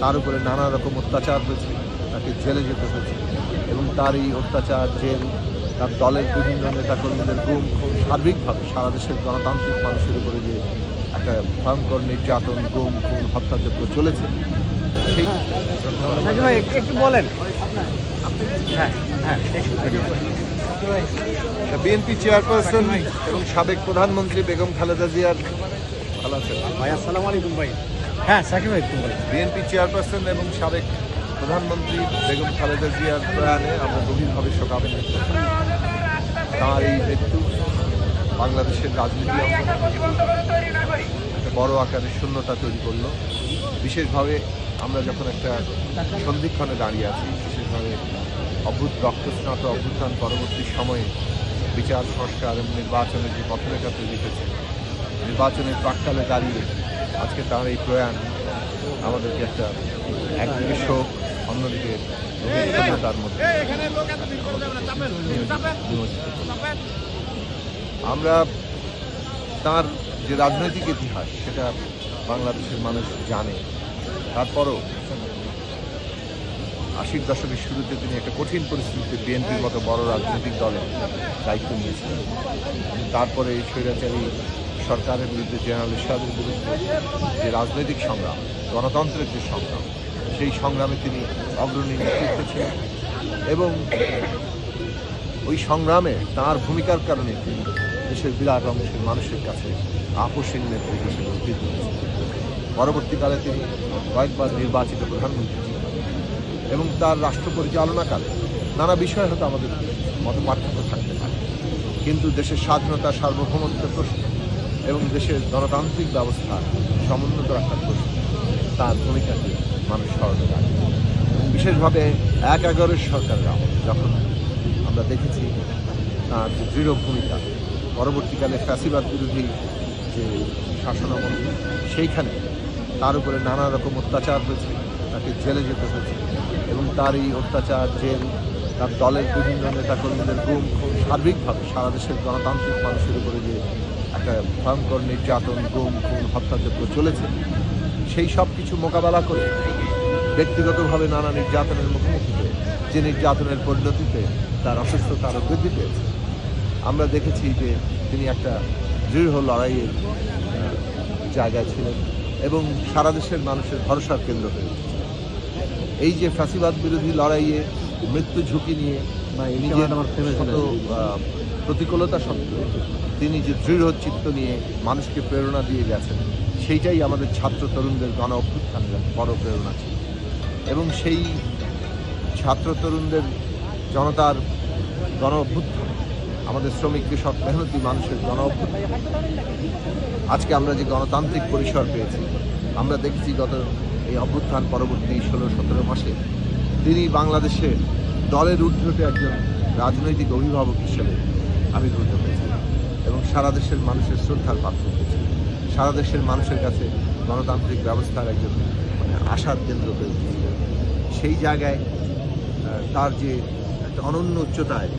তার উপরে নানা রকম অত্যাচার হয়েছে, তাকে জেলে যেতে হয়েছে এবং তার এই অত্যাচার, জেল, তার দলের বিভিন্ন নেতাকর্মীদের গুম খুন, সার্বিকভাবে সারা দেশের গণতান্ত্রিক মানুষের উপরে যে একটা ভয়ঙ্কর নির্যাতন, গুম খুন, হত্যাযজ্ঞ চলেছে সেই একটু বলেন। বিএনপি চেয়ারপারসন এবং সাবেক প্রধানমন্ত্রী বেগম খালেদা জিয়ার ভালো আছেন ভাই? আসসালামু আলাইকুম ভাই। হ্যাঁ সাকিব ভাই একটু বলেন। বিএনপি চেয়ারপারসন এবং সাবেক প্রধানমন্ত্রী বেগম খালেদা জিয়ার প্রয়াণে আমরা গভীরভাবে শোকাবেন। তাঁর এই মৃত্যু বাংলাদেশের রাজনীতি একটা বড় আকারের শূন্যতা তৈরি করলো। বিশেষভাবে আমরা যখন একটা সন্ধিক্ষণে দাঁড়িয়ে আছি, বিশেষভাবে রক্তস্নাত অভ্যুত্থান পরবর্তী সময়ে বিচার, সংস্কার এবং নির্বাচনের যে পথরেখা তৈরি হয়েছে, নির্বাচনের প্রাক্কালে দাঁড়িয়ে আজকে তার এই প্রয়াণ আমাদেরকে একটা একদিকে শোক, অন্যদিকে তার মধ্যে আমরা তার যে রাজনৈতিক ইতিহাস সেটা বাংলাদেশের মানুষ জানে। তারপরও 80-র দশকের শুরুতে তিনি একটা কঠিন পরিস্থিতিতে বিএনপির মতো বড় রাজনৈতিক দলের দায়িত্ব নিয়েছিলেন। তারপরে এই স্বৈরাচারী সরকারের বিরুদ্ধে, জেনারেল এরশাদের বিরুদ্ধে যে রাজনৈতিক সংগ্রাম, গণতন্ত্রের যে সংগ্রাম, সেই সংগ্রামে তিনি অগ্রণী নেতৃত্ব ছিলেন এবং ওই সংগ্রামে তাঁর ভূমিকার কারণে তিনি দেশের বিরাট অংশের মানুষের কাছে আপোষহীন নেতৃত্ব হিসেবে উদ্ভিদ হয়েছেন। পরবর্তীকালে তিনি কয়েকবার নির্বাচিত প্রধানমন্ত্রী এবং তার রাষ্ট্র পরিচালনাকালে নানা বিষয় হয়তো আমাদের মত পার্থক্য থাকতে পারে, কিন্তু দেশের স্বাধীনতা, সার্বভৌমত্বের প্রশ্ন এবং দেশের গণতান্ত্রিক ব্যবস্থা সমুন্নত রাখার প্রশ্ন তার ভূমিকাকে মানুষ স্মরণে রাখে। বিশেষভাবে ১/১১-এর সরকারের আমলে যখন আমরা দেখেছি তার যে দৃঢ় ভূমিকা, পরবর্তীকালে ফ্যাসিবাদ বিরোধী যে শাসনামল, সেইখানে তার উপরে নানা রকম অত্যাচার হয়েছে, তাকে জেলে যেতে হয়েছে এবং তার এই অত্যাচার, জেল, তার দলের বিভিন্ন নেতাকর্মীদের গুম খুন, সার্বিকভাবে সারা দেশের গণতান্ত্রিক মানুষের উপরে যে একটা ভয়ঙ্কর নির্যাতন, গুম খুন, হত্যাযজ্ঞ চলেছে, সেই সব কিছু মোকাবেলা করে ব্যক্তিগতভাবে নানা নির্যাতনের মুখোমুখি হয়ে যে নির্যাতনের পরিণতিতে তার অসুস্থতা আরও বৃদ্ধি পেয়েছে। আমরা দেখেছি যে তিনি একটা দৃঢ় লড়াইয়ের জায়গায় ছিলেন এবং সারা দেশের মানুষের ভরসার কেন্দ্র হয়ে উঠেছে। এই যে ফ্যাসিবাদ বিরোধী লড়াইয়ে মৃত্যু ঝুঁকি নিয়ে নিজের প্রতিকূলতা সত্ত্বেও তিনি যে দৃঢ় চিত্ত নিয়ে মানুষকে প্রেরণা দিয়ে গেছেন, সেইটাই আমাদের ছাত্র তরুণদের গণ অভ্যুত্থানের বড় প্রেরণা ছিল এবং সেই ছাত্র তরুণদের জনতার গণ অভ্যুত্থান, আমাদের শ্রমিক, কৃষক, মেহনতি মানুষের গণ অভ্যুত্থান, আজকে আমরা যে গণতান্ত্রিক পরিসর পেয়েছি, আমরা দেখেছি গত এই অভ্যুত্থান পরবর্তী 16-17 মাসে তিনি বাংলাদেশে দলের ঊর্ধ্বে একজন রাজনৈতিক অভিভাবক হিসেবে আবির্ভূত হয়েছেন এবং সারা দেশের মানুষের শ্রদ্ধার পাত্র হয়েছে। সারা দেশের মানুষের কাছে গণতান্ত্রিক ব্যবস্থার একজন আশার কেন্দ্র হয়ে উঠেছে। সেই জায়গায় তার যে একটা অনন্য উচ্চতায়